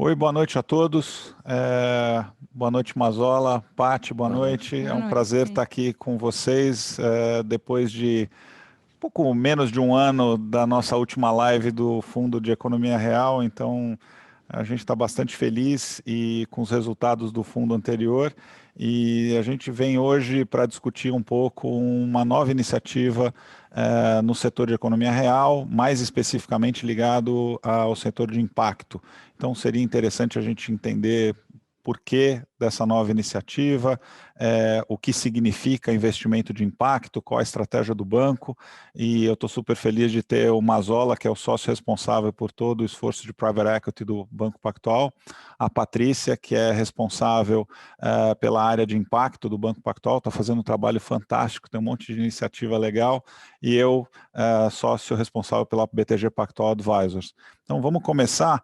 Oi, boa noite a todos. Boa noite, Mazola. Pati, boa noite. É Boa um prazer estar noite. aqui com vocês depois de pouco menos de um ano da nossa última live do Fundo de Economia Real. Então, a gente está bastante feliz e com os resultados do fundo anterior. E a gente vem hoje para discutir um pouco uma nova iniciativa no setor de economia real, mais especificamente ligado ao setor de impacto. Então, seria interessante a gente entender por que dessa nova iniciativa, o que significa investimento de impacto, qual a estratégia do banco, e eu estou super feliz de ter o Mazola, que é o sócio responsável por todo o esforço de private equity do Banco Pactual, a Patrícia, que é responsável pela área de impacto do Banco Pactual, está fazendo um trabalho fantástico, tem um monte de iniciativa legal, e eu, sócio responsável pela BTG Pactual Advisors. Então vamos começar.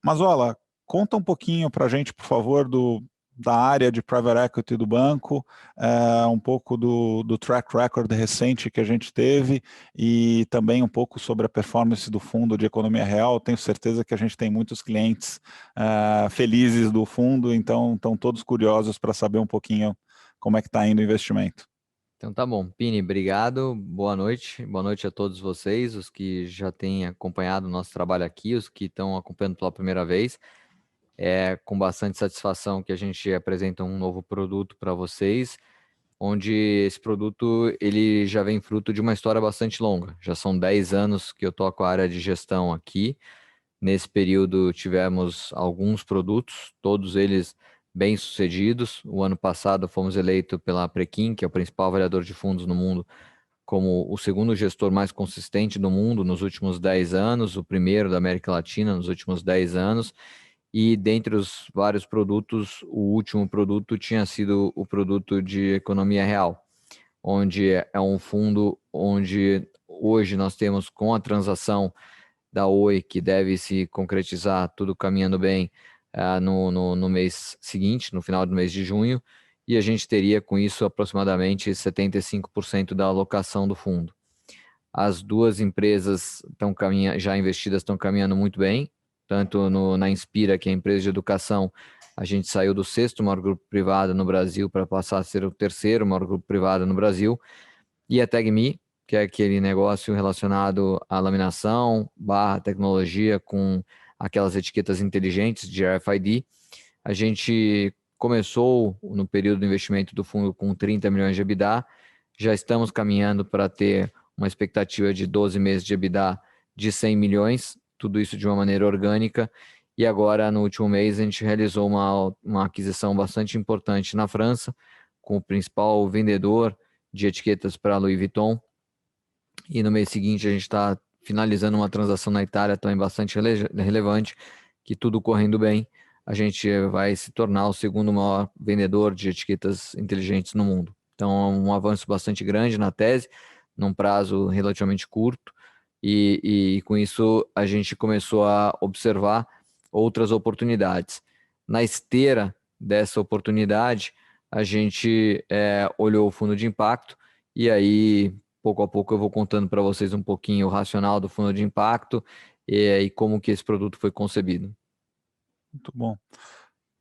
Mazola, conta um pouquinho para a gente, por favor, da área de private equity do banco, um pouco do track record recente que a gente teve e também um pouco sobre a performance do fundo de economia real. Tenho certeza que a gente tem muitos clientes felizes do fundo, então estão todos curiosos para saber um pouquinho como é que está indo o investimento. Então tá bom, Pini, obrigado, boa noite a todos vocês, os que já têm acompanhado o nosso trabalho aqui, os que estão acompanhando pela primeira vez. É com bastante satisfação que a gente apresenta um novo produto para vocês, onde esse produto ele já vem fruto de uma história bastante longa. Já são 10 anos que eu toco a área de gestão aqui. Nesse período tivemos alguns produtos, todos eles bem-sucedidos. O ano passado fomos eleitos pela Preqin, que é o principal avaliador de fundos no mundo, como o segundo gestor mais consistente do mundo nos últimos 10 anos, o primeiro da América Latina nos últimos 10 anos. E dentre os vários produtos, o último produto tinha sido o produto de economia real, onde é um fundo onde hoje nós temos, com a transação da Oi, que deve se concretizar, tudo caminhando bem no mês seguinte, no final do mês de junho, e a gente teria com isso aproximadamente 75% da alocação do fundo. As duas empresas já investidas estão caminhando muito bem, tanto na Inspira, que é a empresa de educação, a gente saiu do sexto maior grupo privado no Brasil para passar a ser o terceiro maior grupo privado no Brasil, e a TagMe, que é aquele negócio relacionado à laminação, tecnologia com aquelas etiquetas inteligentes de RFID. A gente começou no período do investimento do fundo com 30 milhões de EBITDA, já estamos caminhando para ter uma expectativa de 12 meses de EBITDA de 100 milhões, tudo isso de uma maneira orgânica, e agora no último mês a gente realizou uma aquisição bastante importante na França, com o principal vendedor de etiquetas para Louis Vuitton, e no mês seguinte a gente está finalizando uma transação na Itália também bastante relevante, que tudo correndo bem, a gente vai se tornar o segundo maior vendedor de etiquetas inteligentes no mundo. Então é um avanço bastante grande na tese, num prazo relativamente curto, e com isso a gente começou a observar outras oportunidades. Na esteira dessa oportunidade, a gente olhou o fundo de impacto, e aí pouco a pouco eu vou contando para vocês um pouquinho o racional do fundo de impacto e como que esse produto foi concebido. Muito bom.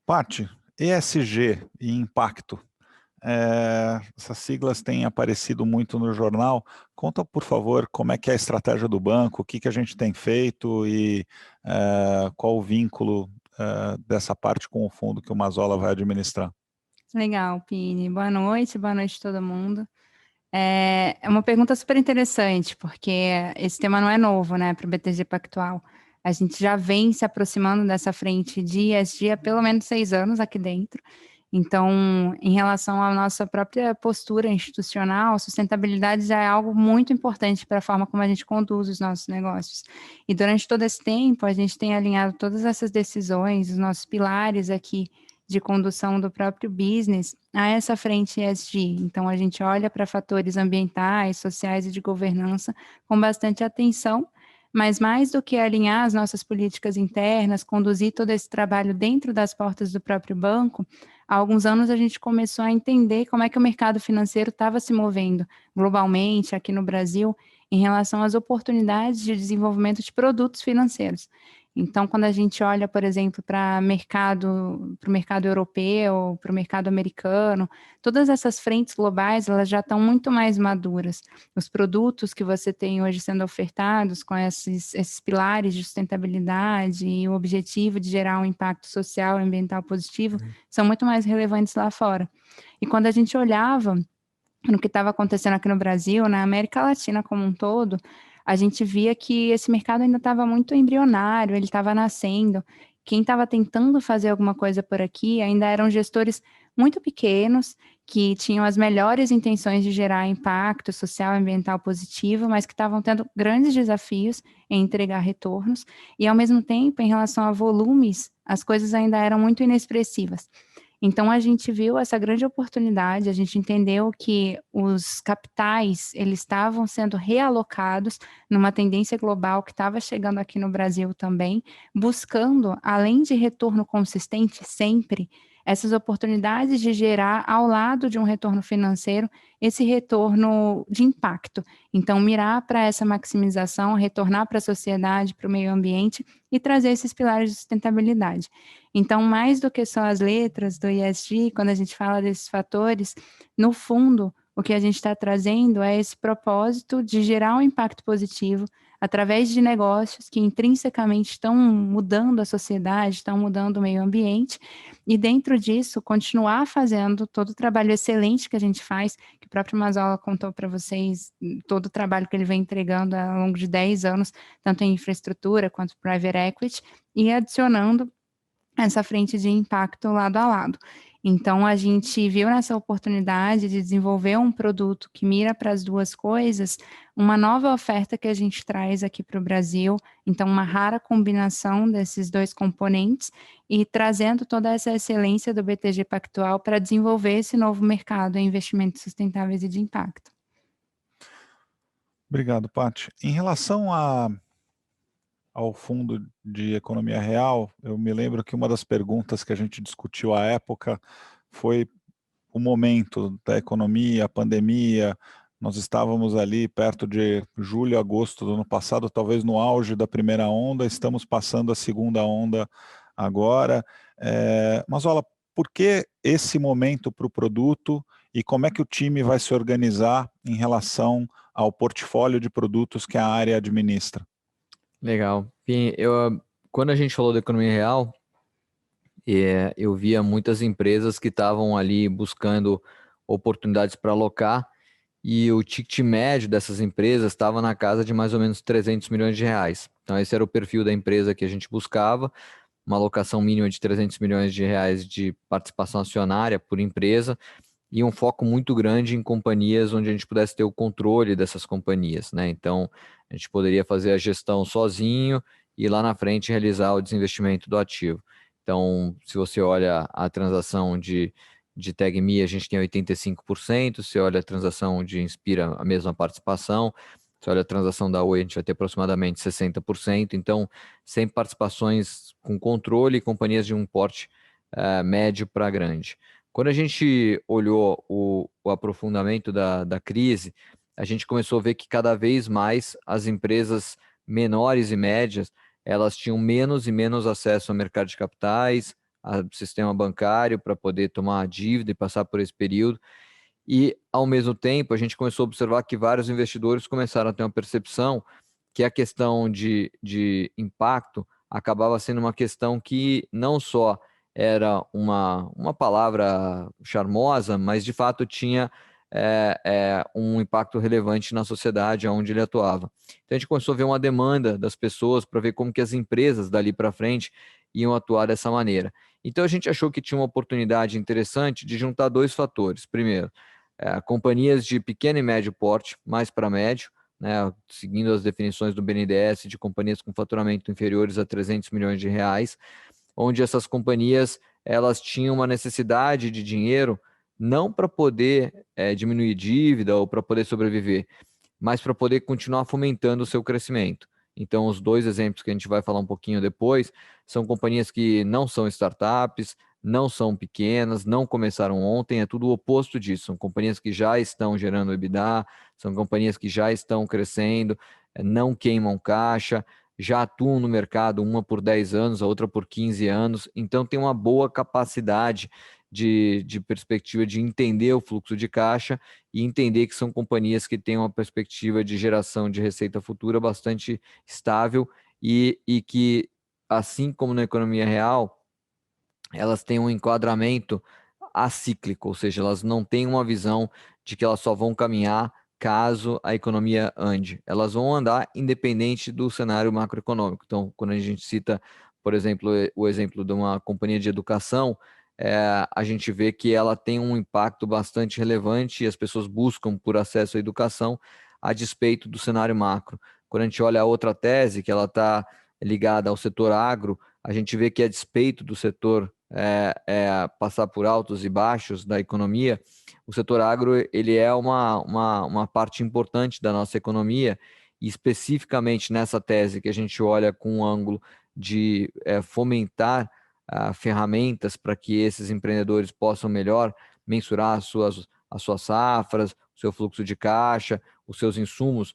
Pati, ESG e impacto. Essas siglas têm aparecido muito no jornal. Conta, por favor, como é que é a estratégia do banco, o que a gente tem feito e qual o vínculo dessa parte com o fundo que o Mazola vai administrar. Legal, Pini. Boa noite a todo mundo. É uma pergunta super interessante, porque esse tema não é novo, né, para o BTG Pactual. A gente já vem se aproximando dessa frente de ESG há pelo menos 6 anos aqui dentro. Então, em relação à nossa própria postura institucional, sustentabilidade já é algo muito importante para a forma como a gente conduz os nossos negócios. E durante todo esse tempo, a gente tem alinhado todas essas decisões, os nossos pilares aqui de condução do próprio business a essa frente ESG. Então, a gente olha para fatores ambientais, sociais e de governança com bastante atenção, mas mais do que alinhar as nossas políticas internas, conduzir todo esse trabalho dentro das portas do próprio banco, há alguns anos a gente começou a entender como é que o mercado financeiro estava se movendo globalmente aqui no Brasil em relação às oportunidades de desenvolvimento de produtos financeiros. Então, quando a gente olha, por exemplo, para o mercado europeu, para o mercado americano, todas essas frentes globais, elas já estão muito mais maduras. Os produtos que você tem hoje sendo ofertados com esses pilares de sustentabilidade e o objetivo de gerar um impacto social e ambiental positivo são muito mais relevantes lá fora. E quando a gente olhava no que estava acontecendo aqui no Brasil, na América Latina como um todo, a gente via que esse mercado ainda estava muito embrionário, ele estava nascendo. Quem estava tentando fazer alguma coisa por aqui ainda eram gestores muito pequenos, que tinham as melhores intenções de gerar impacto social e ambiental positivo, mas que estavam tendo grandes desafios em entregar retornos, e ao mesmo tempo, em relação a volumes, as coisas ainda eram muito inexpressivas. Então, a gente viu essa grande oportunidade, a gente entendeu que os capitais, eles estavam sendo realocados numa tendência global que estava chegando aqui no Brasil também, buscando, além de retorno consistente sempre, essas oportunidades de gerar, ao lado de um retorno financeiro, esse retorno de impacto. Então, mirar para essa maximização, retornar para a sociedade, para o meio ambiente e trazer esses pilares de sustentabilidade. Então, mais do que só as letras do ESG, quando a gente fala desses fatores, no fundo, o que a gente está trazendo é esse propósito de gerar um impacto positivo através de negócios que intrinsecamente estão mudando a sociedade, estão mudando o meio ambiente, e dentro disso, continuar fazendo todo o trabalho excelente que a gente faz, que o próprio Mazola contou para vocês, todo o trabalho que ele vem entregando ao longo de 10 anos, tanto em infraestrutura quanto private equity, e adicionando essa frente de impacto lado a lado. Então, a gente viu nessa oportunidade de desenvolver um produto que mira para as duas coisas, uma nova oferta que a gente traz aqui para o Brasil, então uma rara combinação desses dois componentes e trazendo toda essa excelência do BTG Pactual para desenvolver esse novo mercado em investimentos sustentáveis e de impacto. Obrigado, Paty. Em relação ao Fundo de Economia Real, eu me lembro que uma das perguntas que a gente discutiu à época foi o momento da economia, a pandemia. Nós estávamos ali perto de julho, agosto do ano passado, talvez no auge da primeira onda, estamos passando a segunda onda agora. Mazola, por que esse momento para o produto e como é que o time vai se organizar em relação ao portfólio de produtos que a área administra? Legal. Pini, quando a gente falou da economia real, eu via muitas empresas que estavam ali buscando oportunidades para alocar e o ticket médio dessas empresas estava na casa de mais ou menos 300 milhões de reais. Então esse era o perfil da empresa que a gente buscava, uma alocação mínima de 300 milhões de reais de participação acionária por empresa e um foco muito grande em companhias onde a gente pudesse ter o controle dessas companhias, né? Então, a gente poderia fazer a gestão sozinho e lá na frente realizar o desinvestimento do ativo. Então, se você olha a transação de TagMe, a gente tem 85%, se olha a transação de Inspira, a mesma participação, se olha a transação da Oi, a gente vai ter aproximadamente 60%, então, sempre participações com controle e companhias de um porte médio para grande. Quando a gente olhou o aprofundamento da crise, a gente começou a ver que cada vez mais as empresas menores e médias, elas tinham menos e menos acesso ao mercado de capitais, ao sistema bancário para poder tomar a dívida e passar por esse período. E, ao mesmo tempo, a gente começou a observar que vários investidores começaram a ter uma percepção que a questão de impacto acabava sendo uma questão que não só era uma palavra charmosa, mas de fato tinha um impacto relevante na sociedade onde ele atuava. Então a gente começou a ver uma demanda das pessoas para ver como que as empresas dali para frente iam atuar dessa maneira. Então a gente achou que tinha uma oportunidade interessante de juntar dois fatores. Primeiro, companhias de pequeno e médio porte, mais para médio, né, seguindo as definições do BNDES de companhias com faturamento inferiores a 300 milhões de reais, onde essas companhias elas tinham uma necessidade de dinheiro não para poder diminuir dívida ou para poder sobreviver, mas para poder continuar fomentando o seu crescimento. Então, os dois exemplos que a gente vai falar um pouquinho depois são companhias que não são startups, não são pequenas, não começaram ontem, é tudo o oposto disso. São companhias que já estão gerando EBITDA, são companhias que já estão crescendo, não queimam caixa, já atuam no mercado, uma por 10 anos, a outra por 15 anos, então tem uma boa capacidade de perspectiva de entender o fluxo de caixa e entender que são companhias que têm uma perspectiva de geração de receita futura bastante estável e que, assim como na economia real, elas têm um enquadramento acíclico, ou seja, elas não têm uma visão de que elas só vão caminhar caso a economia ande. Elas vão andar independente do cenário macroeconômico. Então, quando a gente cita, por exemplo, o exemplo de uma companhia de educação, a gente vê que ela tem um impacto bastante relevante e as pessoas buscam por acesso à educação a despeito do cenário macro. Quando a gente olha a outra tese, que ela está ligada ao setor agro, a gente vê que a despeito do setor passar por altos e baixos da economia, o setor agro ele é uma parte importante da nossa economia, e especificamente nessa tese que a gente olha com um ângulo de fomentar ferramentas para que esses empreendedores possam melhor mensurar as suas safras, o seu fluxo de caixa, os seus insumos.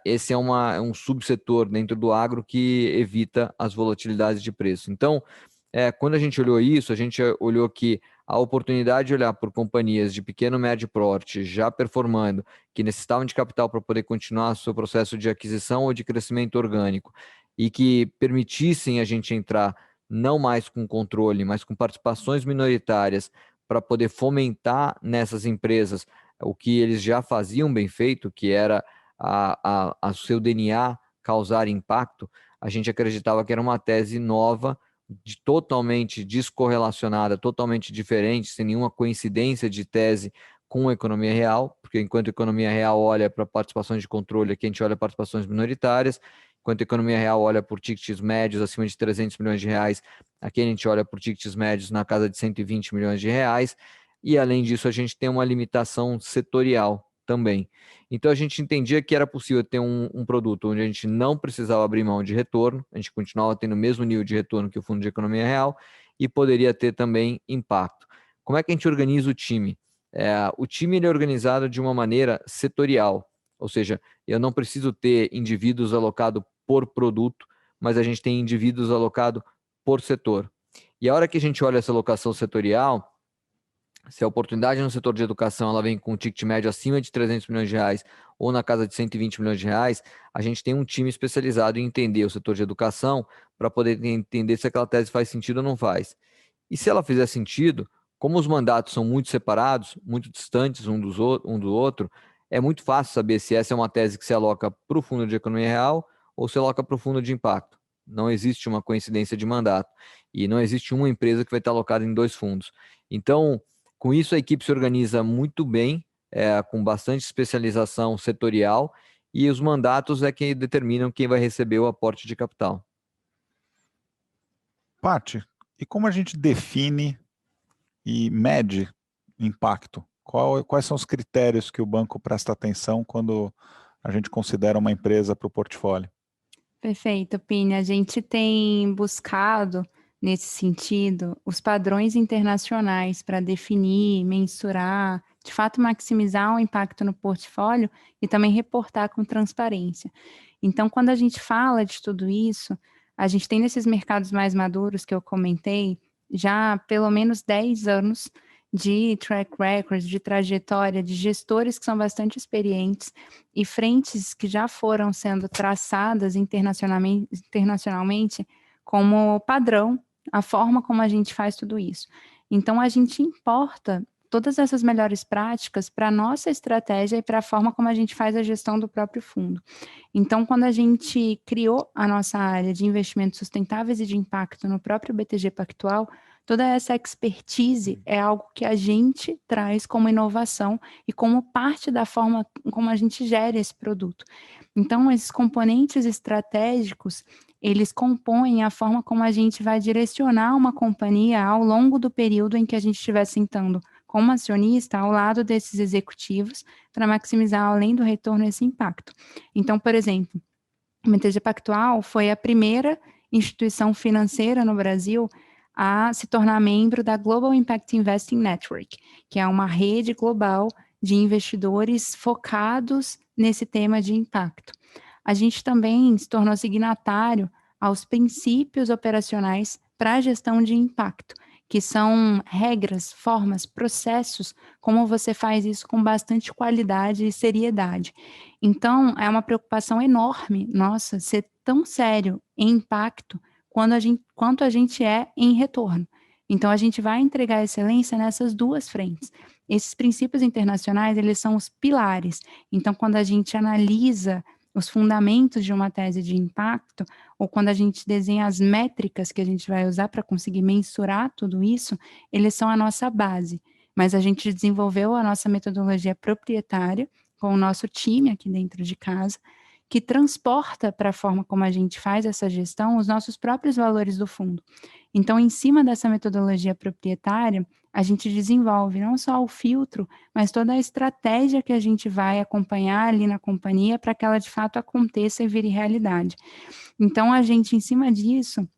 Esse é um subsetor dentro do agro que evita as volatilidades de preço. Então, quando a gente olhou isso, a gente olhou que a oportunidade de olhar por companhias de pequeno e médio porte já performando, que necessitavam de capital para poder continuar seu processo de aquisição ou de crescimento orgânico e que permitissem a gente entrar não mais com controle, mas com participações minoritárias para poder fomentar nessas empresas o que eles já faziam bem feito, que era a seu DNA causar impacto, a gente acreditava que era uma tese nova, totalmente descorrelacionada, totalmente diferente, sem nenhuma coincidência de tese com a economia real, porque enquanto a economia real olha para participações de controle, aqui a gente olha para participações minoritárias, enquanto a economia real olha por tickets médios acima de 300 milhões de reais, aqui a gente olha por tickets médios na casa de 120 milhões de reais, e além disso a gente tem uma limitação setorial também. Então a gente entendia que era possível ter um produto onde a gente não precisava abrir mão de retorno, a gente continuava tendo o mesmo nível de retorno que o fundo de economia real e poderia ter também impacto. Como é que a gente organiza o time? O time ele é organizado de uma maneira setorial, ou seja, eu não preciso ter indivíduos alocados por produto, mas a gente tem indivíduos alocados por setor. E a hora que a gente olha essa alocação setorial, se a oportunidade no setor de educação ela vem com um ticket médio acima de 300 milhões de reais ou na casa de 120 milhões de reais, a gente tem um time especializado em entender o setor de educação para poder entender se aquela tese faz sentido ou não faz. E se ela fizer sentido, como os mandatos são muito separados, muito distantes um do outro, é muito fácil saber se essa é uma tese que se aloca para o fundo de economia real ou se aloca para o fundo de impacto. Não existe uma coincidência de mandato e não existe uma empresa que vai estar alocada em dois fundos. Então, com isso, a equipe se organiza muito bem, com bastante especialização setorial, e os mandatos é que determinam quem vai receber o aporte de capital. Paty, e como a gente define e mede impacto? Quais são os critérios que o banco presta atenção quando a gente considera uma empresa para o portfólio? Perfeito, Pini. A gente tem buscado, nesse sentido, os padrões internacionais para definir, mensurar, de fato maximizar o impacto no portfólio e também reportar com transparência. Então, quando a gente fala de tudo isso, a gente tem nesses mercados mais maduros que eu comentei, já pelo menos 10 anos de track record, de trajetória, de gestores que são bastante experientes e frentes que já foram sendo traçadas internacionalmente como padrão, a forma como a gente faz tudo isso. Então, a gente importa todas essas melhores práticas para a nossa estratégia e para a forma como a gente faz a gestão do próprio fundo. Então, quando a gente criou a nossa área de investimentos sustentáveis e de impacto no próprio BTG Pactual, toda essa expertise é algo que a gente traz como inovação e como parte da forma como a gente gera esse produto. Então, esses componentes estratégicos, eles compõem a forma como a gente vai direcionar uma companhia ao longo do período em que a gente estiver sentando como acionista ao lado desses executivos para maximizar, além do retorno, esse impacto. Então, por exemplo, o BTG Pactual foi a primeira instituição financeira no Brasil a se tornar membro da Global Impact Investing Network, que é uma rede global de investidores focados nesse tema de impacto. a gente também se tornou signatário aos princípios operacionais para a gestão de impacto, que são regras, formas, processos, como você faz isso com bastante qualidade e seriedade. Então, é uma preocupação enorme, nossa, ser tão sério em impacto quanto a gente é em retorno. Então, a gente vai entregar excelência nessas duas frentes. Esses princípios internacionais, eles são os pilares. Então, quando a gente analisa os fundamentos de uma tese de impacto, ou quando a gente desenha as métricas que a gente vai usar para conseguir mensurar tudo isso, eles são a nossa base. Mas a gente desenvolveu a nossa metodologia proprietária com o nosso time aqui dentro de casa, que transporta para a forma como a gente faz essa gestão os nossos próprios valores do fundo. Então, em cima dessa metodologia proprietária, a gente desenvolve não só o filtro, mas toda a estratégia que a gente vai acompanhar ali na companhia para que ela de fato aconteça e vire realidade. Então, a gente, em cima disso,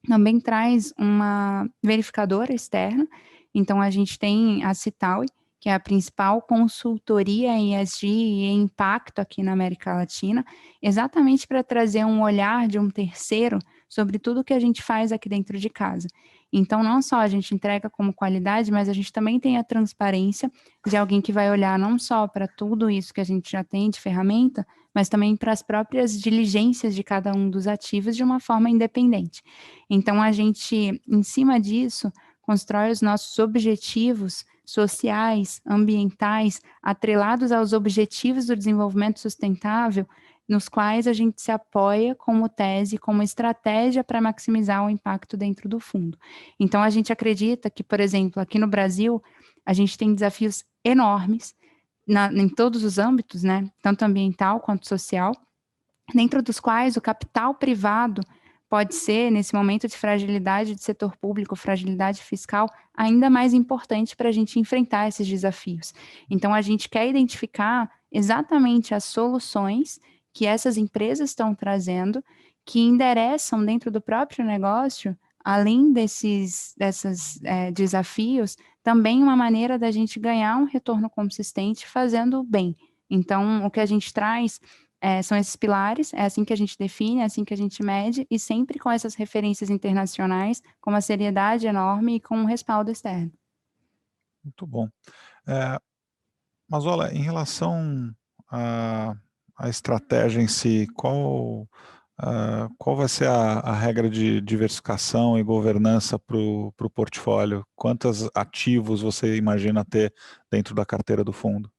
também traz uma verificadora externa. Então, a gente tem a Citaui, que é a principal consultoria em ESG e em impacto aqui na América Latina, exatamente para trazer um olhar de um terceiro sobre tudo que a gente faz aqui dentro de casa. Então, não só a gente entrega como qualidade, mas a gente também tem a transparência de alguém que vai olhar não só para tudo isso que a gente já tem de ferramenta, mas também para as próprias diligências de cada um dos ativos de uma forma independente. Então, a gente, em cima disso, constrói os nossos objetivos sociais, ambientais, atrelados aos objetivos do desenvolvimento sustentável, nos quais a gente se apoia como tese, como estratégia para maximizar o impacto dentro do fundo. Então, a gente acredita que, por exemplo, aqui no Brasil, a gente tem desafios enormes em todos os âmbitos, né? Tanto ambiental quanto social, dentro dos quais o capital privado pode ser, nesse momento de fragilidade do setor público, fragilidade fiscal, ainda mais importante para a gente enfrentar esses desafios. Então, a gente quer identificar exatamente as soluções que essas empresas estão trazendo, que endereçam dentro do próprio negócio, além desses desafios, também uma maneira da gente ganhar um retorno consistente fazendo bem. Então, o que a gente traz são esses pilares, é assim que a gente define, é assim que a gente mede, e sempre com essas referências internacionais, com uma seriedade enorme e com um respaldo externo. Muito bom. Mas olha, em relação à estratégia em si, qual vai ser a regra de diversificação e governança para o portfólio? Quantos ativos você imagina ter dentro da carteira do fundo?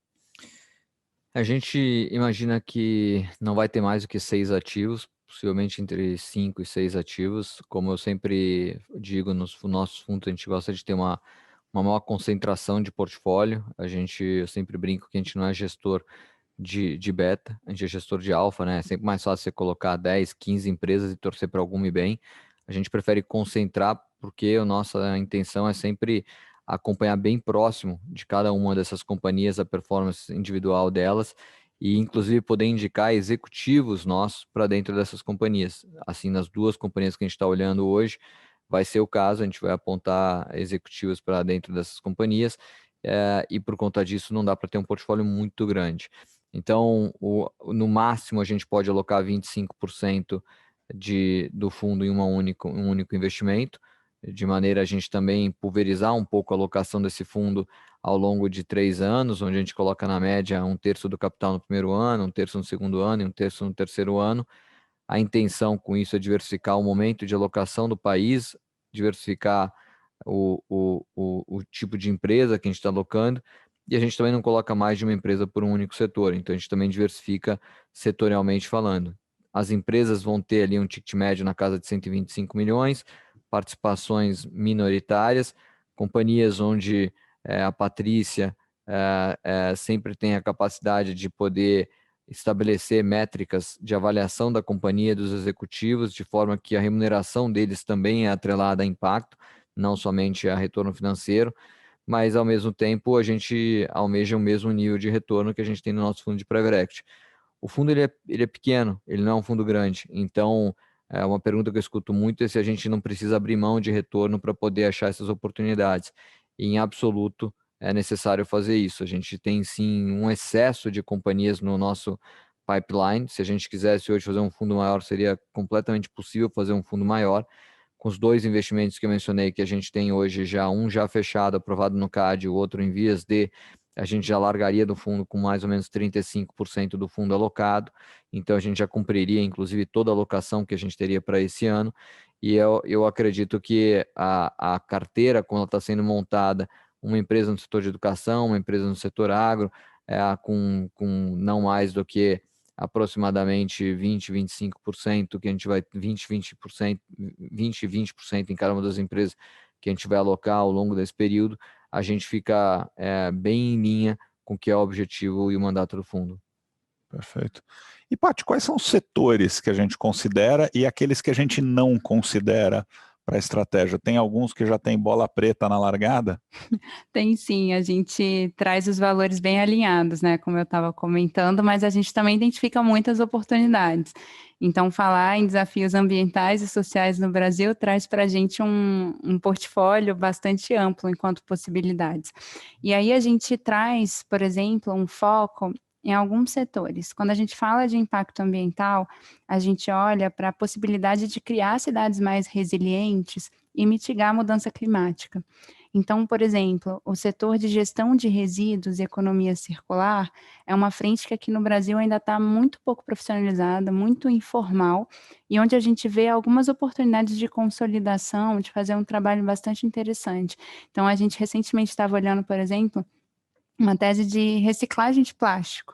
A gente imagina que não vai ter mais do que 6 ativos, possivelmente entre 5 e 6 ativos. Como eu sempre digo, nos nossos fundos a gente gosta de ter uma maior concentração de portfólio. Eu sempre brinco que a gente não é gestor de beta, a gente é gestor de alfa, né? É sempre mais fácil você colocar 10, 15 empresas e torcer para alguma ir bem. A gente prefere concentrar porque a nossa intenção é sempre acompanhar bem próximo de cada uma dessas companhias a performance individual delas e inclusive poder indicar executivos nossos para dentro dessas companhias. Assim, nas duas companhias que a gente está olhando hoje, vai ser o caso, a gente vai apontar executivos para dentro dessas companhias e por conta disso não dá para ter um portfólio muito grande. Então, no máximo, a gente pode alocar 25% do fundo em um único investimento, de maneira a gente também pulverizar um pouco a alocação desse fundo ao longo de 3 anos, onde a gente coloca na média 1/3 do capital no primeiro ano, 1/3 no segundo ano e 1/3 no terceiro ano. A intenção com isso é diversificar o momento de alocação do país, diversificar o tipo de empresa que a gente está alocando, e a gente também não coloca mais de uma empresa por um único setor, então a gente também diversifica setorialmente falando. As empresas vão ter ali um ticket médio na casa de 125 milhões, participações minoritárias, companhias onde a Patrícia sempre tem a capacidade de poder estabelecer métricas de avaliação da companhia dos executivos, de forma que a remuneração deles também é atrelada a impacto, não somente a retorno financeiro, mas ao mesmo tempo a gente almeja o mesmo nível de retorno que a gente tem no nosso fundo de Private Equity. O fundo ele é pequeno, ele não é um fundo grande, então uma pergunta que eu escuto muito é se a gente não precisa abrir mão de retorno para poder achar essas oportunidades. E, em absoluto, é necessário fazer isso. A gente tem sim um excesso de companhias no nosso pipeline. Se a gente quisesse hoje fazer um fundo maior, seria completamente possível fazer um fundo maior. Com os 2 investimentos que eu mencionei que a gente tem hoje, um já fechado, aprovado no CAD, o outro em vias de, a gente já largaria do fundo com mais ou menos 35% do fundo alocado, então a gente já cumpriria, inclusive, toda a alocação que a gente teria para esse ano, e eu acredito que a carteira, quando ela está sendo montada, uma empresa no setor de educação, uma empresa no setor agro, com não mais do que aproximadamente 20% que a gente vai 20% em cada uma das empresas que a gente vai alocar ao longo desse período, a gente fica bem em linha com o que é o objetivo e o mandato do fundo. Perfeito. E, Paty, quais são os setores que a gente considera e aqueles que a gente não considera para a estratégia? Tem alguns que já tem bola preta na largada? Tem sim, a gente traz os valores bem alinhados, né? Como eu estava comentando, mas a gente também identifica muitas oportunidades. Então, falar em desafios ambientais e sociais no Brasil traz para a gente um portfólio bastante amplo enquanto possibilidades. E aí a gente traz, por exemplo, um foco em alguns setores. Quando a gente fala de impacto ambiental, a gente olha para a possibilidade de criar cidades mais resilientes e mitigar a mudança climática. Então, por exemplo, o setor de gestão de resíduos e economia circular é uma frente que aqui no Brasil ainda está muito pouco profissionalizada, muito informal, e onde a gente vê algumas oportunidades de consolidação, de fazer um trabalho bastante interessante. Então, a gente recentemente estava olhando, por exemplo, uma tese de reciclagem de plástico.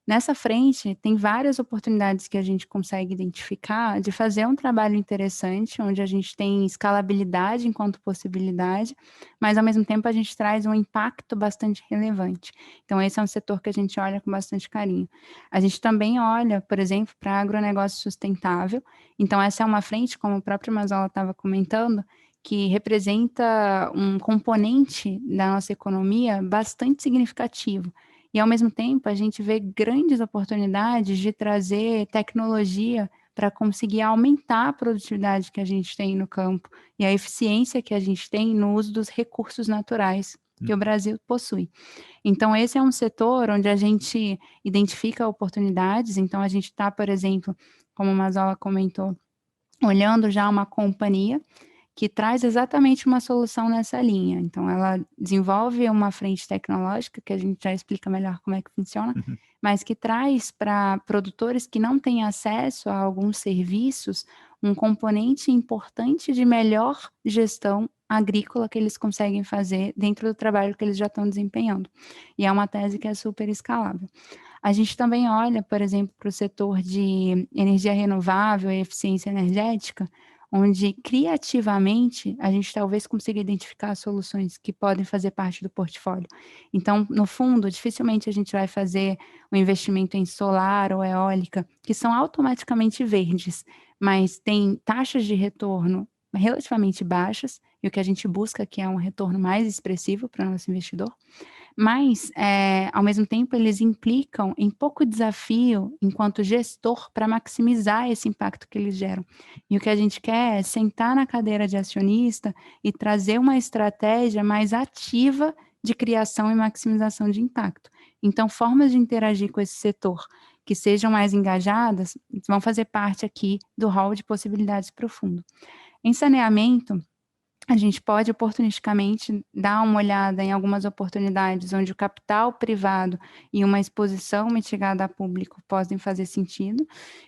Nessa frente, tem várias oportunidades que a gente consegue identificar de fazer um trabalho interessante, onde a gente tem escalabilidade enquanto possibilidade, mas ao mesmo tempo a gente traz um impacto bastante relevante. Então, esse é um setor que a gente olha com bastante carinho. A gente também olha, por exemplo, para agronegócio sustentável. Então, essa é uma frente, como o próprio Mazola estava comentando, que representa um componente da nossa economia bastante significativo. E, ao mesmo tempo, a gente vê grandes oportunidades de trazer tecnologia para conseguir aumentar a produtividade que a gente tem no campo e a eficiência que a gente tem no uso dos recursos naturais que o Brasil possui. Então, esse é um setor onde a gente identifica oportunidades. Então, a gente está, por exemplo, como a Mazola comentou, olhando já uma companhia que traz exatamente uma solução nessa linha. Então, ela desenvolve uma frente tecnológica, que a gente já explica melhor como é que funciona, mas que traz para produtores que não têm acesso a alguns serviços um componente importante de melhor gestão agrícola que eles conseguem fazer dentro do trabalho que eles já estão desempenhando. E é uma tese que é super escalável. A gente também olha, por exemplo, para o setor de energia renovável e eficiência energética, onde criativamente a gente talvez consiga identificar soluções que podem fazer parte do portfólio. Então, no fundo, dificilmente a gente vai fazer um investimento em solar ou eólica, que são automaticamente verdes, mas tem taxas de retorno relativamente baixas, e o que a gente busca aqui é um retorno mais expressivo para o nosso investidor, mas, ao mesmo tempo, eles implicam em pouco desafio enquanto gestor para maximizar esse impacto que eles geram. E o que a gente quer é sentar na cadeira de acionista e trazer uma estratégia mais ativa de criação e maximização de impacto. Então, formas de interagir com esse setor que sejam mais engajadas vão fazer parte aqui do hall de possibilidades profundo. Em saneamento, a gente pode oportunisticamente dar uma olhada em algumas oportunidades onde o capital privado e uma exposição mitigada a público podem fazer sentido.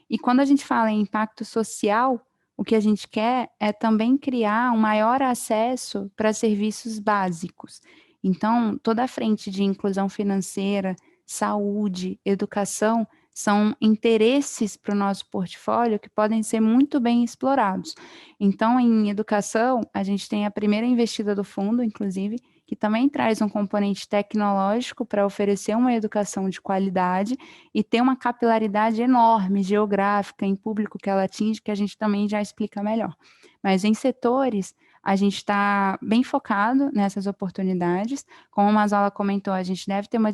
E quando a gente fala em impacto social, o que a gente quer é também criar um maior acesso para serviços básicos. Então, toda a frente de inclusão financeira, saúde, educação, são interesses para o nosso portfólio que podem ser muito bem explorados. Então, em educação, a gente tem a primeira investida do fundo, inclusive, que também traz um componente tecnológico para oferecer uma educação de qualidade e ter uma capilaridade enorme, geográfica, em público que ela atinge, que a gente também já explica melhor. Mas em setores, a gente está bem focado nessas oportunidades. Como a Mazola comentou, a gente deve ter uma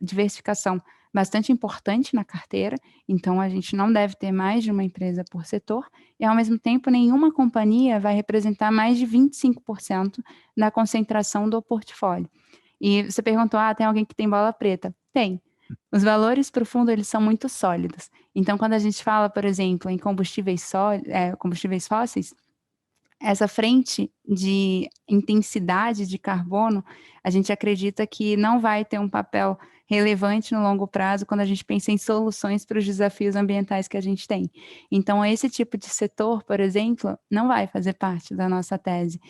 diversificação bastante importante na carteira, então a gente não deve ter mais de uma empresa por setor, e ao mesmo tempo nenhuma companhia vai representar mais de 25% da concentração do portfólio. E você perguntou, tem alguém que tem bola preta? Tem. Os valores para o fundo, eles são muito sólidos. Então, quando a gente fala, por exemplo, em combustíveis fósseis, essa frente de intensidade de carbono, a gente acredita que não vai ter um papel relevante no longo prazo quando a gente pensa em soluções para os desafios ambientais que a gente tem. Então, esse tipo de setor, por exemplo, não vai fazer parte da nossa tese.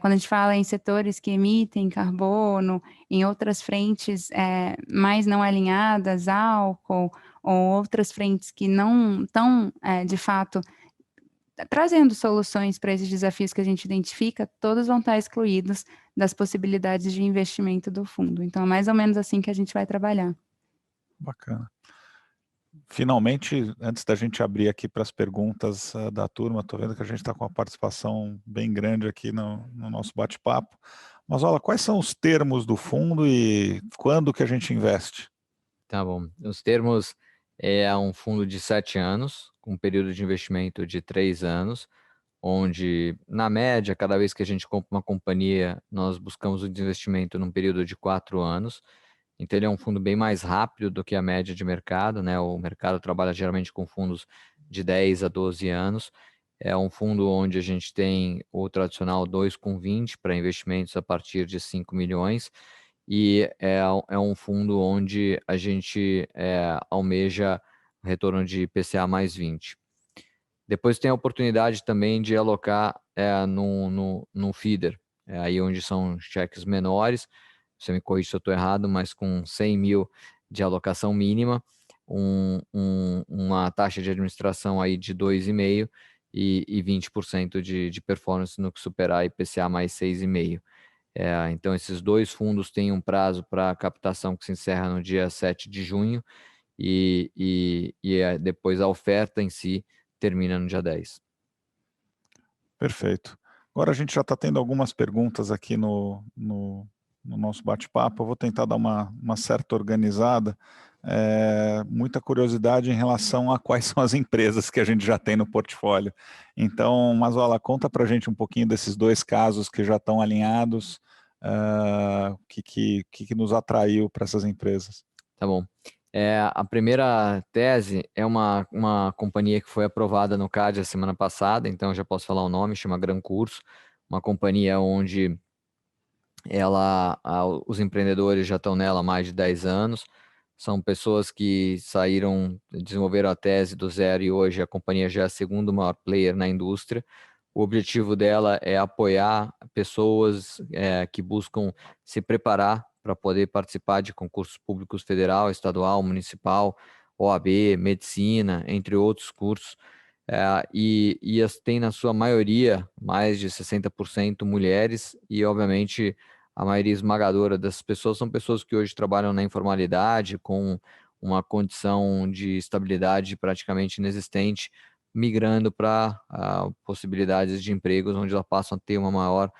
Quando a gente fala em setores que emitem carbono, em outras frentes mais não alinhadas, álcool, ou outras frentes que não estão, de fato, trazendo soluções para esses desafios que a gente identifica, todos vão estar excluídos das possibilidades de investimento do fundo. Então, é mais ou menos assim que a gente vai trabalhar. Bacana. Finalmente, antes da gente abrir aqui para as perguntas da turma, estou vendo que a gente está com uma participação bem grande aqui no nosso bate-papo. Mas olha, quais são os termos do fundo e quando que a gente investe? Tá bom. Os termos é um fundo de 7 anos, com um período de investimento de 3 anos, onde, na média, cada vez que a gente compra uma companhia, nós buscamos o desinvestimento num período de 4 anos. Então, ele é um fundo bem mais rápido do que a média de mercado, né? O mercado trabalha geralmente com fundos de 10 a 12 anos. É um fundo onde a gente tem o tradicional 2,20 para investimentos a partir de 5 milhões. E é um fundo onde a gente almeja retorno de IPCA mais 20. Depois tem a oportunidade também de alocar no feeder, aí onde são cheques menores, você me corrige se eu estou errado, mas com 100 mil de alocação mínima, uma taxa de administração aí de 2,5% e 20% de performance no que superar IPCA mais 6,5%. Então, esses dois fundos têm um prazo para captação que se encerra no dia 7 de junho e depois a oferta em si termina no dia 10. Perfeito. Agora a gente já está tendo algumas perguntas aqui no nosso bate-papo. Eu vou tentar dar uma certa organizada. Muita curiosidade em relação a quais são as empresas que a gente já tem no portfólio. Então, Mazola, conta para a gente um pouquinho desses dois casos que já estão alinhados, o que nos atraiu para essas empresas. Tá bom. A primeira tese é uma companhia que foi aprovada no CAD a semana passada, então eu já posso falar o nome, chama Gran Curso, uma companhia onde os empreendedores já estão nela há mais de 10 anos, são pessoas que desenvolveram a tese do zero e hoje a companhia já é a segundo maior player na indústria. O objetivo dela é apoiar pessoas que buscam se preparar para poder participar de concursos públicos federal, estadual, municipal, OAB, medicina, entre outros cursos. E tem na sua maioria mais de 60% mulheres e, obviamente, a maioria esmagadora dessas pessoas são pessoas que hoje trabalham na informalidade, com uma condição de estabilidade praticamente inexistente, migrando para possibilidades de empregos onde elas passam a ter uma maior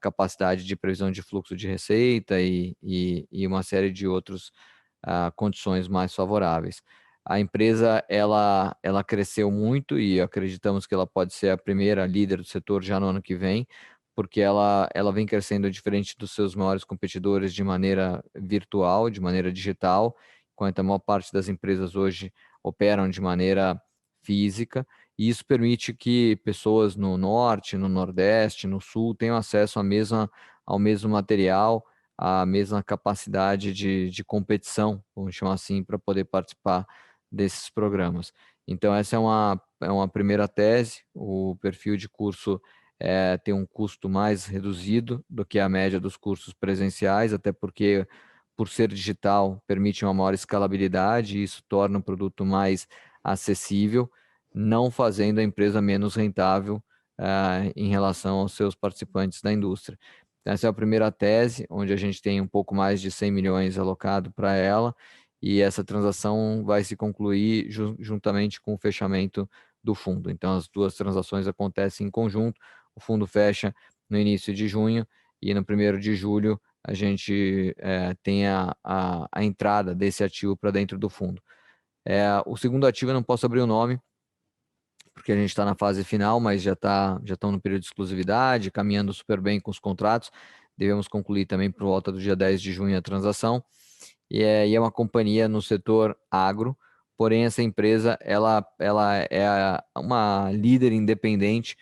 capacidade de previsão de fluxo de receita e uma série de outras condições mais favoráveis. A empresa ela cresceu muito e acreditamos que ela pode ser a primeira líder do setor já no ano que vem, porque ela vem crescendo diferente dos seus maiores competidores de maneira virtual, de maneira digital, enquanto a maior parte das empresas hoje operam de maneira física, e isso permite que pessoas no norte, no nordeste, no sul tenham acesso ao mesmo material, à mesma capacidade de competição, vamos chamar assim, para poder participar desses programas. Então, essa é uma primeira tese. O perfil de curso tem um custo mais reduzido do que a média dos cursos presenciais, até porque, por ser digital, permite uma maior escalabilidade e isso torna o produto mais acessível, não fazendo a empresa menos rentável em relação aos seus participantes da indústria. Essa é a primeira tese, onde a gente tem um pouco mais de 100 milhões alocado para ela, e essa transação vai se concluir juntamente com o fechamento do fundo. Então, as duas transações acontecem em conjunto, o fundo fecha no início de junho, e no 1º de julho a gente tem a entrada desse ativo para dentro do fundo. O segundo ativo eu não posso abrir o nome, porque a gente está na fase final, mas já estão no período de exclusividade, caminhando super bem com os contratos. Devemos concluir também por volta do dia 10 de junho a transação. e é uma companhia no setor agro, porém essa empresa ela é uma líder independente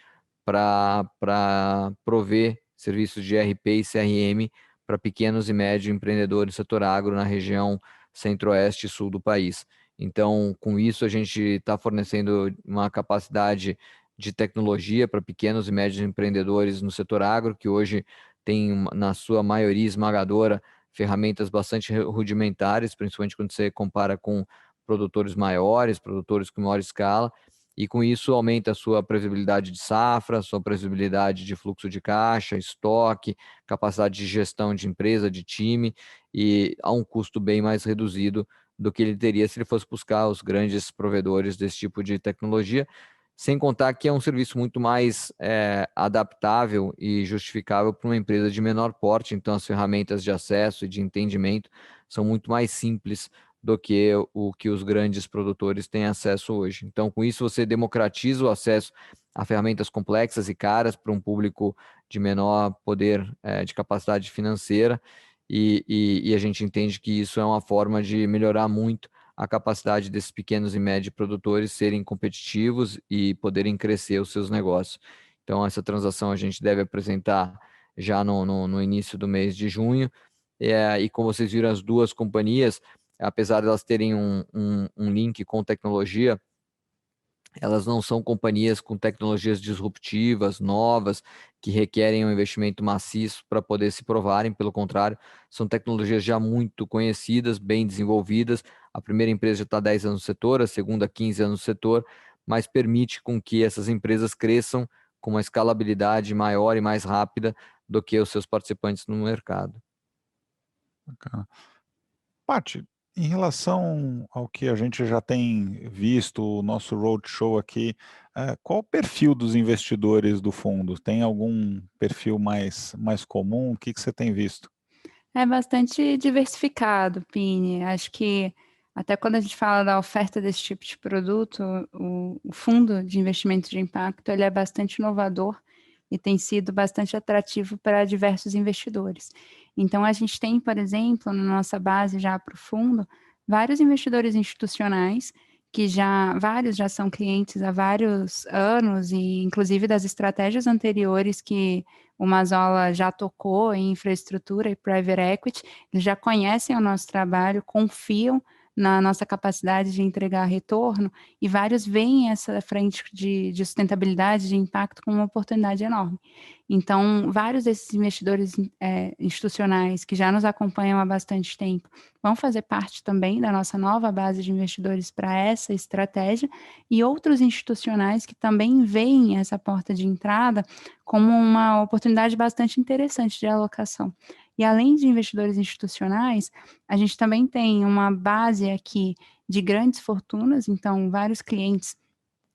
para prover serviços de RP e CRM para pequenos e médios empreendedores do setor agro na região centro-oeste e sul do país. Então, com isso, a gente está fornecendo uma capacidade de tecnologia para pequenos e médios empreendedores no setor agro, que hoje tem, na sua maioria esmagadora, ferramentas bastante rudimentares, principalmente quando você compara com produtores maiores, produtores com maior escala, e com isso aumenta a sua previsibilidade de safra, sua previsibilidade de fluxo de caixa, estoque, capacidade de gestão de empresa, de time, e a um custo bem mais reduzido do que ele teria se ele fosse buscar os grandes provedores desse tipo de tecnologia, sem contar que é um serviço muito mais adaptável e justificável para uma empresa de menor porte, então as ferramentas de acesso e de entendimento são muito mais simples do que o que os grandes produtores têm acesso hoje. Então, com isso, você democratiza o acesso a ferramentas complexas e caras para um público de menor poder de capacidade financeira, e a gente entende que isso é uma forma de melhorar muito a capacidade desses pequenos e médios produtores serem competitivos e poderem crescer os seus negócios. Então, essa transação a gente deve apresentar já no início do mês de junho, e como vocês viram, as duas companhias, apesar de elas terem um link com tecnologia, elas não são companhias com tecnologias disruptivas, novas, que requerem um investimento maciço para poder se provarem. Pelo contrário, são tecnologias já muito conhecidas, bem desenvolvidas. A primeira empresa já está há 10 anos no setor, a segunda 15 anos no setor, mas permite com que essas empresas cresçam com uma escalabilidade maior e mais rápida do que os seus participantes no mercado. Bacana. Paty, em relação ao que a gente já tem visto, o nosso roadshow aqui, qual o perfil dos investidores do fundo? Tem algum perfil mais comum? O que você tem visto? É bastante diversificado, Pini. Acho que até quando a gente fala da oferta desse tipo de produto, o fundo de investimento de impacto ele é bastante inovador e tem sido bastante atrativo para diversos investidores. Então, a gente tem, por exemplo, na nossa base já para o fundo, vários investidores institucionais vários já são clientes há vários anos e inclusive das estratégias anteriores que o Mazola já tocou em infraestrutura e private equity, eles já conhecem o nosso trabalho, confiam na nossa capacidade de entregar retorno, e vários veem essa frente de sustentabilidade, de impacto, como uma oportunidade enorme. Então, vários desses investidores institucionais que já nos acompanham há bastante tempo vão fazer parte também da nossa nova base de investidores para essa estratégia, e outros institucionais que também veem essa porta de entrada como uma oportunidade bastante interessante de alocação. E além de investidores institucionais, a gente também tem uma base aqui de grandes fortunas, então vários clientes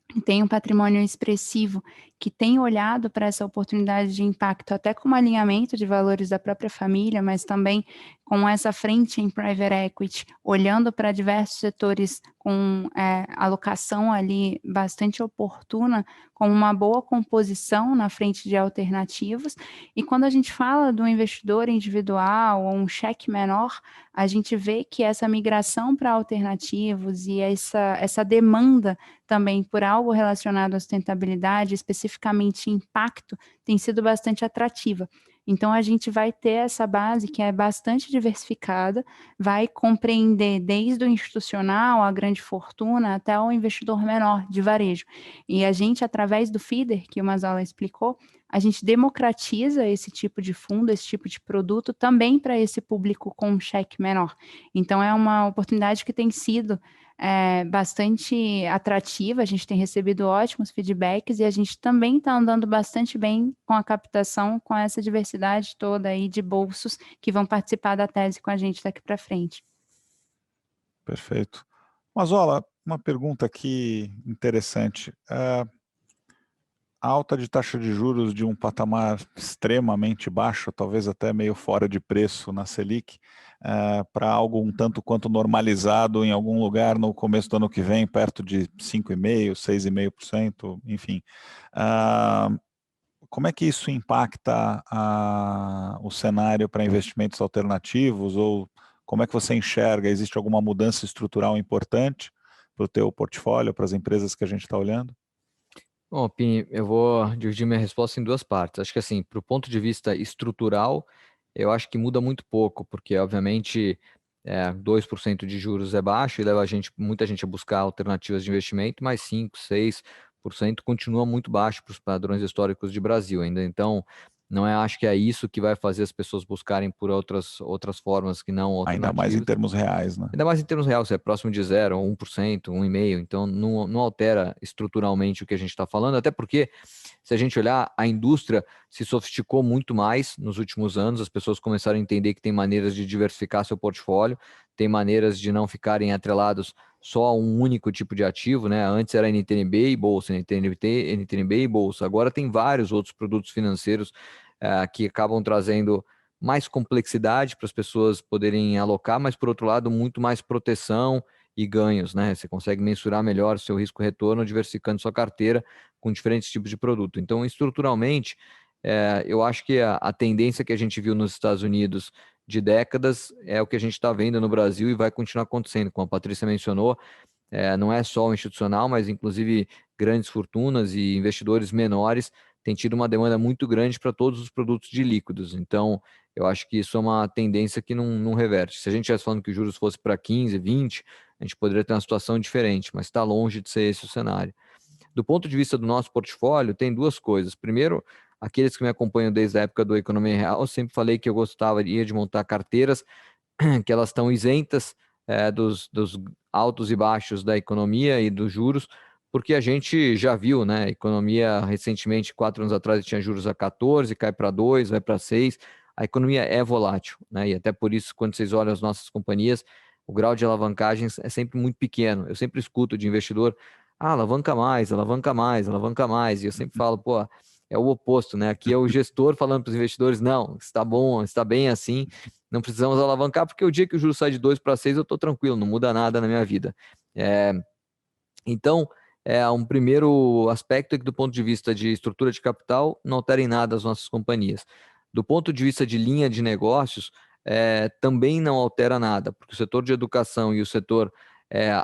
que têm um patrimônio expressivo, que têm olhado para essa oportunidade de impacto, até como alinhamento de valores da própria família, mas também com essa frente em private equity, olhando para diversos setores com alocação ali bastante oportuna, com uma boa composição na frente de alternativos. E quando a gente fala do investidor individual ou um cheque menor, a gente vê que essa migração para alternativos e essa demanda também por algo relacionado à sustentabilidade, especificamente impacto, tem sido bastante atrativa. Então, a gente vai ter essa base que é bastante diversificada, vai compreender desde o institucional, a grande fortuna, até o investidor menor de varejo. E a gente, através do feeder, que o Mazola explicou, a gente democratiza esse tipo de fundo, esse tipo de produto, também para esse público com um cheque menor. Então, é uma oportunidade que tem sido bastante atrativa, a gente tem recebido ótimos feedbacks e a gente também está andando bastante bem com a captação, com essa diversidade toda aí de bolsos que vão participar da tese com a gente daqui para frente. Perfeito. Mazola, uma pergunta aqui interessante. A alta de taxa de juros de um patamar extremamente baixo, talvez até meio fora de preço na Selic, para algo um tanto quanto normalizado em algum lugar no começo do ano que vem, perto de 5,5%, 6,5%, enfim. Como é que isso impacta o cenário para investimentos alternativos, ou Como é que você enxerga? Existe alguma mudança estrutural importante para o teu portfólio, para as empresas que a gente está olhando? Bom, Pini, eu vou dividir minha resposta em duas partes. Acho que assim, para o ponto de vista estrutural, eu acho que muda muito pouco, porque obviamente 2% de juros é baixo e leva muita gente a buscar alternativas de investimento, mas 5, 6% continua muito baixo para os padrões históricos de Brasil ainda. Então, não acho que é isso que vai fazer as pessoas buscarem por outras formas que não Ainda mais em alternativas. termos reais, né? Ainda mais em termos reais, se é próximo de 0, 1%, 1,5%, então não altera estruturalmente o que a gente está falando, até porque, se a gente olhar, a indústria se sofisticou muito mais nos últimos anos, as pessoas começaram a entender que tem maneiras de diversificar seu portfólio, tem maneiras de não ficarem atrelados só a um único tipo de ativo, né? Antes era NTNB e Bolsa, NTNB e Bolsa, agora tem vários outros produtos financeiros que acabam trazendo mais complexidade para as pessoas poderem alocar, mas por outro lado, muito mais proteção e ganhos, né? Você consegue mensurar melhor o seu risco-retorno diversificando sua carteira com diferentes tipos de produto. Então, estruturalmente, eu acho que a tendência que a gente viu nos Estados Unidos de décadas é o que a gente está vendo no Brasil e vai continuar acontecendo. Como a Patrícia mencionou, não é só o institucional, mas inclusive grandes fortunas e investidores menores têm tido uma demanda muito grande para todos os produtos de líquidos. Então, eu acho que isso é uma tendência que não reverte. Se a gente estivesse falando que os juros fosse para 15, 20, a gente poderia ter uma situação diferente, mas está longe de ser esse o cenário. Do ponto de vista do nosso portfólio, tem duas coisas. Primeiro, aqueles que me acompanham desde a época do Economia Real, eu sempre falei que eu gostaria de montar carteiras que elas estão isentas dos altos e baixos da economia e dos juros, porque a gente já viu, né? A economia recentemente, 4 anos atrás, tinha juros a 14, cai para 2, vai para 6. A economia é volátil, né? E até por isso, quando vocês olham as nossas companhias, o grau de alavancagem é sempre muito pequeno. Eu sempre escuto de investidor, alavanca mais, alavanca mais, alavanca mais. E eu sempre falo, pô, é o oposto, né? Aqui é o gestor falando para os investidores, não, está bom, está bem assim, não precisamos alavancar, porque o dia que o juro sai de 2 para 6, eu estou tranquilo, não muda nada na minha vida. Então, um primeiro aspecto é que, do ponto de vista de estrutura de capital, não altera em nada as nossas companhias. Do ponto de vista de linha de negócios, também não altera nada, porque o setor de educação e o setor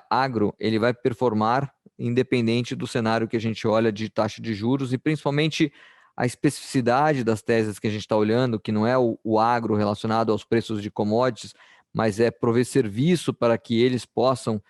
agro, ele vai performar independente do cenário que a gente olha de taxa de juros e principalmente a especificidade das teses que a gente está olhando, que não é o agro relacionado aos preços de commodities, mas é prover serviço para que eles possam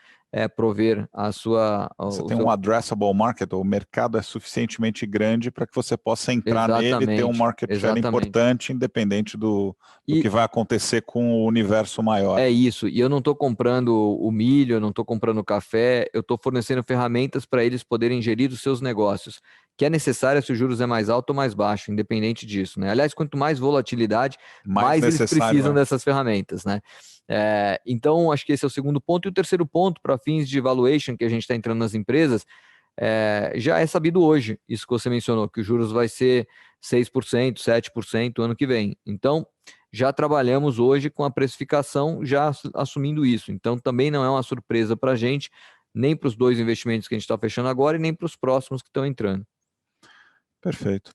prover a sua... Você tem um addressable market, o mercado é suficientemente grande para que você possa entrar nele e ter um market share importante, independente do que vai acontecer com o universo maior. É isso, e eu não estou comprando o milho, eu não estou comprando o café, eu estou fornecendo ferramentas para eles poderem gerir os seus negócios, que é necessária se os juros é mais alto ou mais baixo, independente disso, né? Aliás, quanto mais volatilidade, mais eles precisam dessas ferramentas, né? Então, acho que esse é o segundo ponto. E o terceiro ponto, para fins de valuation, que a gente está entrando nas empresas, já é sabido hoje, isso que você mencionou, que os juros vai ser 6%, 7% ano que vem. Então, já trabalhamos hoje com a precificação, já assumindo isso. Então, também não é uma surpresa para a gente, nem para os 2 investimentos que a gente está fechando agora e nem para os próximos que estão entrando. Perfeito.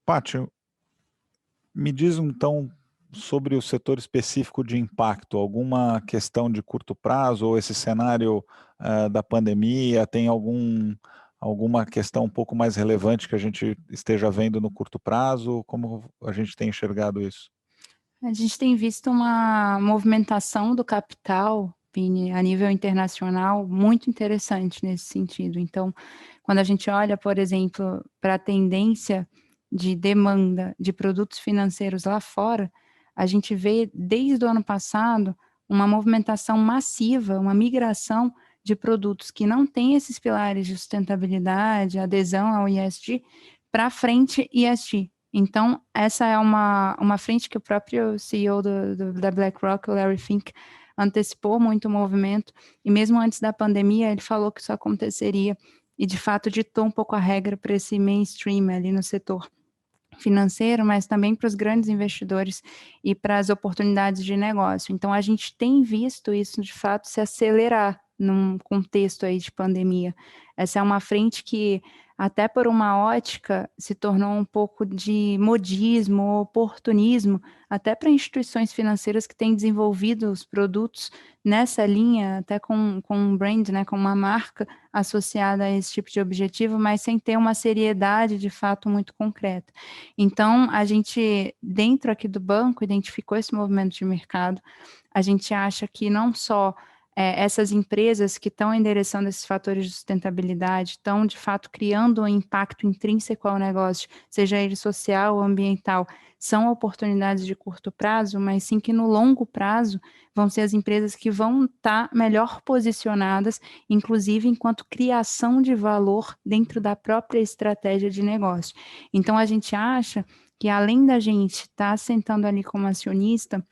Pátio, me diz então sobre o setor específico de impacto, alguma questão de curto prazo ou esse cenário da pandemia, tem alguma questão um pouco mais relevante que a gente esteja vendo no curto prazo? Como a gente tem enxergado isso? A gente tem visto uma movimentação do capital, Pini, a nível internacional, muito interessante nesse sentido. Então, quando a gente olha, por exemplo, para a tendência de demanda de produtos financeiros lá fora, a gente vê desde o ano passado uma movimentação massiva, uma migração de produtos que não têm esses pilares de sustentabilidade, adesão ao ESG, para frente ESG. Então, essa é uma frente que o próprio CEO da BlackRock, o Larry Fink, antecipou muito o movimento, e mesmo antes da pandemia, ele falou que isso aconteceria, e de fato ditou um pouco a regra para esse mainstream ali no setor financeiro, mas também para os grandes investidores e para as oportunidades de negócio. Então, a gente tem visto isso, de fato, se acelerar num contexto aí de pandemia. Essa é uma frente que até por uma ótica, se tornou um pouco de modismo, oportunismo, até para instituições financeiras que têm desenvolvido os produtos nessa linha, até com um brand, né, com uma marca associada a esse tipo de objetivo, mas sem ter uma seriedade de fato muito concreta. Então, a gente, dentro aqui do banco, identificou esse movimento de mercado. A gente acha que não só essas empresas que estão endereçando esses fatores de sustentabilidade, estão de fato criando um impacto intrínseco ao negócio, seja ele social ou ambiental, são oportunidades de curto prazo, mas sim que no longo prazo vão ser as empresas que vão estar melhor posicionadas, inclusive enquanto criação de valor dentro da própria estratégia de negócio. Então, a gente acha que além da gente estar sentando ali como acionista,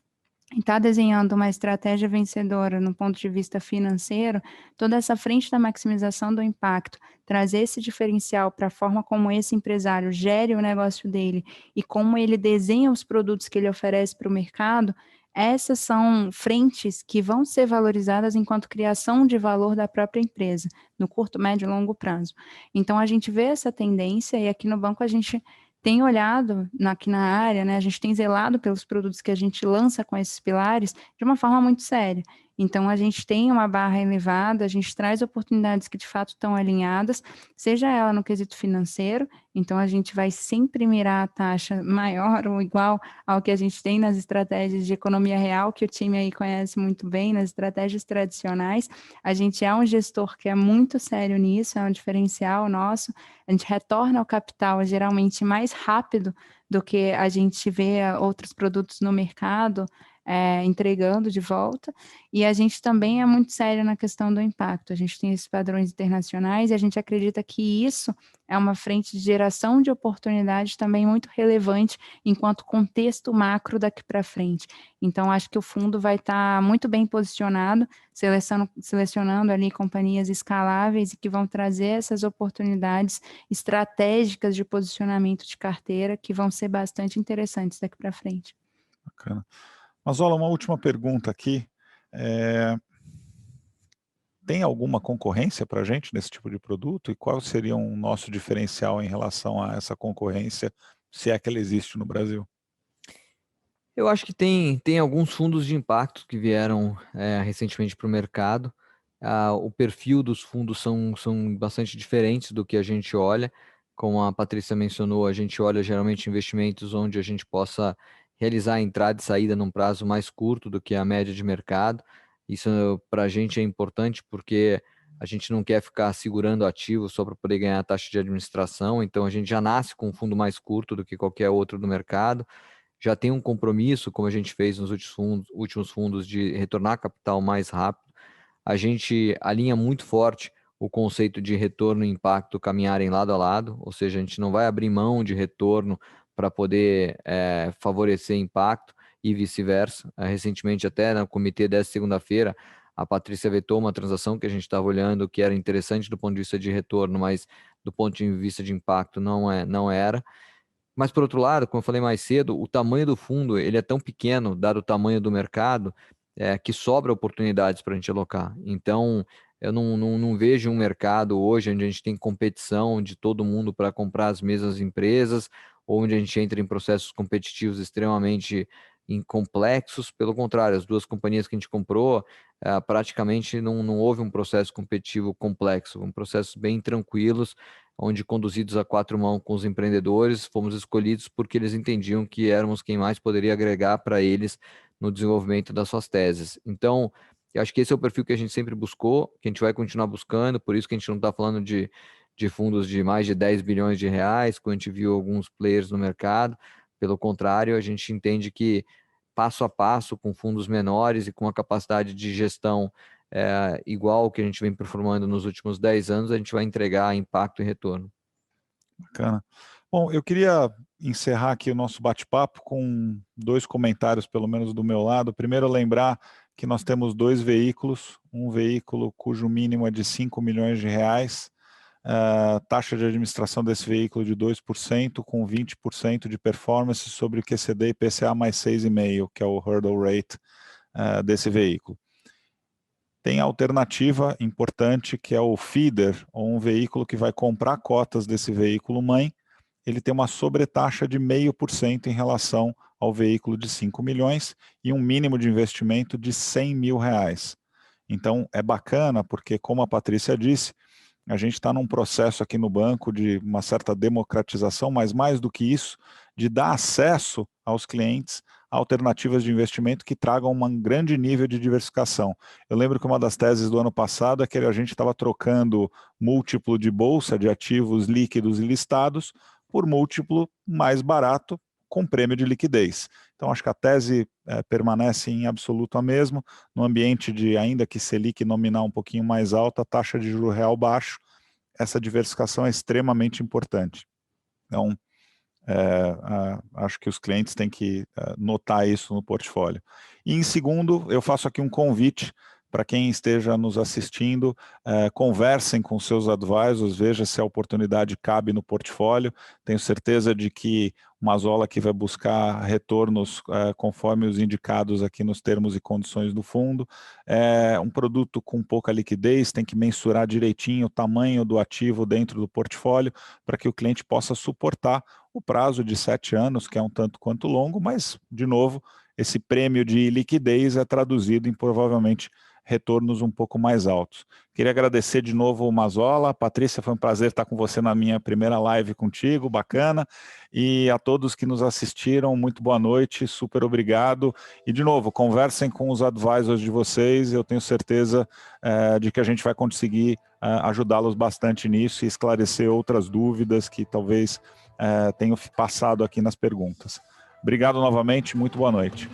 está desenhando uma estratégia vencedora no ponto de vista financeiro, toda essa frente da maximização do impacto, trazer esse diferencial para a forma como esse empresário gere o negócio dele e como ele desenha os produtos que ele oferece para o mercado, essas são frentes que vão ser valorizadas enquanto criação de valor da própria empresa, no curto, médio e longo prazo. Então, a gente vê essa tendência e aqui no banco a gente tem olhado aqui na área, né, a gente tem zelado pelos produtos que a gente lança com esses pilares de uma forma muito séria. Então, a gente tem uma barra elevada, a gente traz oportunidades que de fato estão alinhadas, seja ela no quesito financeiro, então a gente vai sempre mirar a taxa maior ou igual ao que a gente tem nas estratégias de economia real, que o time aí conhece muito bem, nas estratégias tradicionais. A gente é um gestor que é muito sério nisso, é um diferencial nosso. A gente retorna o capital geralmente mais rápido do que a gente vê outros produtos no mercado entregando de volta, e a gente também é muito sério na questão do impacto. A gente tem esses padrões internacionais e a gente acredita que isso é uma frente de geração de oportunidades também muito relevante enquanto contexto macro daqui para frente. Então, acho que o fundo vai estar muito bem posicionado, selecionando ali companhias escaláveis e que vão trazer essas oportunidades estratégicas de posicionamento de carteira que vão ser bastante interessantes daqui para frente. Bacana. Mas, olha, uma última pergunta aqui. Tem alguma concorrência para a gente nesse tipo de produto? E qual seria o nosso diferencial em relação a essa concorrência, se é que ela existe no Brasil? Eu acho que tem alguns fundos de impacto que vieram recentemente para o mercado. O perfil dos fundos são bastante diferentes do que a gente olha. Como a Patrícia mencionou, a gente olha geralmente investimentos onde a gente possa realizar a entrada e saída num prazo mais curto do que a média de mercado. Isso para a gente é importante porque a gente não quer ficar segurando ativo só para poder ganhar a taxa de administração. Então a gente já nasce com um fundo mais curto do que qualquer outro do mercado. Já tem um compromisso, como a gente fez nos últimos fundos, de retornar capital mais rápido. A gente alinha muito forte o conceito de retorno e impacto caminharem lado a lado, ou seja, a gente não vai abrir mão de retorno para poder favorecer impacto e vice-versa. Recentemente, até no comitê dessa segunda-feira, a Patrícia vetou uma transação que a gente estava olhando que era interessante do ponto de vista de retorno, mas do ponto de vista de impacto não era. Mas, por outro lado, como eu falei mais cedo, o tamanho do fundo ele é tão pequeno, dado o tamanho do mercado, que sobra oportunidades para a gente alocar. Então, eu não vejo um mercado hoje onde a gente tem competição de todo mundo para comprar as mesmas empresas, ou onde a gente entra em processos competitivos extremamente complexos. Pelo contrário, as duas companhias que a gente comprou, praticamente não houve um processo competitivo complexo, um processo bem tranquilos, onde conduzidos a quatro mãos com os empreendedores, fomos escolhidos porque eles entendiam que éramos quem mais poderia agregar para eles no desenvolvimento das suas teses. Então, eu acho que esse é o perfil que a gente sempre buscou, que a gente vai continuar buscando, por isso que a gente não está falando de fundos de mais de 10 bilhões de reais, quando a gente viu alguns players no mercado. Pelo contrário, a gente entende que passo a passo, com fundos menores e com a capacidade de gestão igual que a gente vem performando nos últimos 10 anos, a gente vai entregar impacto e retorno. Bacana. Bom, eu queria encerrar aqui o nosso bate-papo com 2 comentários, pelo menos do meu lado. Primeiro, lembrar que nós temos 2 veículos, um veículo cujo mínimo é de 5 milhões de reais, taxa de administração desse veículo de 2%, com 20% de performance sobre o QCD e PCA mais 6,5%, que é o hurdle rate desse veículo. Tem a alternativa importante, que é o feeder, ou um veículo que vai comprar cotas desse veículo mãe. Ele tem uma sobretaxa de 0,5% em relação ao veículo de 5 milhões e um mínimo de investimento de R$100 mil. Então, é bacana porque, como a Patrícia disse, a gente está num processo aqui no banco de uma certa democratização, mas mais do que isso, de dar acesso aos clientes a alternativas de investimento que tragam um grande nível de diversificação. Eu lembro que uma das teses do ano passado é que a gente estava trocando múltiplo de bolsa, de ativos líquidos e listados, por múltiplo mais barato, com prêmio de liquidez. Então, acho que a tese permanece em absoluto a mesma, no ambiente de, ainda que Selic nominal um pouquinho mais alta, taxa de juro real baixo, essa diversificação é extremamente importante. Então, acho que os clientes têm que notar isso no portfólio. E em segundo, eu faço aqui um convite para quem esteja nos assistindo, conversem com seus advisors, veja se a oportunidade cabe no portfólio. Tenho certeza de que o Mazola aqui vai buscar retornos conforme os indicados aqui nos termos e condições do fundo. É um produto com pouca liquidez, tem que mensurar direitinho o tamanho do ativo dentro do portfólio para que o cliente possa suportar o prazo de 7 anos, que é um tanto quanto longo, mas, de novo, esse prêmio de liquidez é traduzido em provavelmente retornos um pouco mais altos. Queria agradecer de novo o Mazola. Patrícia, foi um prazer estar com você na minha primeira live contigo, bacana. E a todos que nos assistiram, muito boa noite, super obrigado. E de novo, conversem com os advisors de vocês, eu tenho certeza de que a gente vai conseguir ajudá-los bastante nisso e esclarecer outras dúvidas que talvez tenham passado aqui nas perguntas. Obrigado novamente, muito boa noite.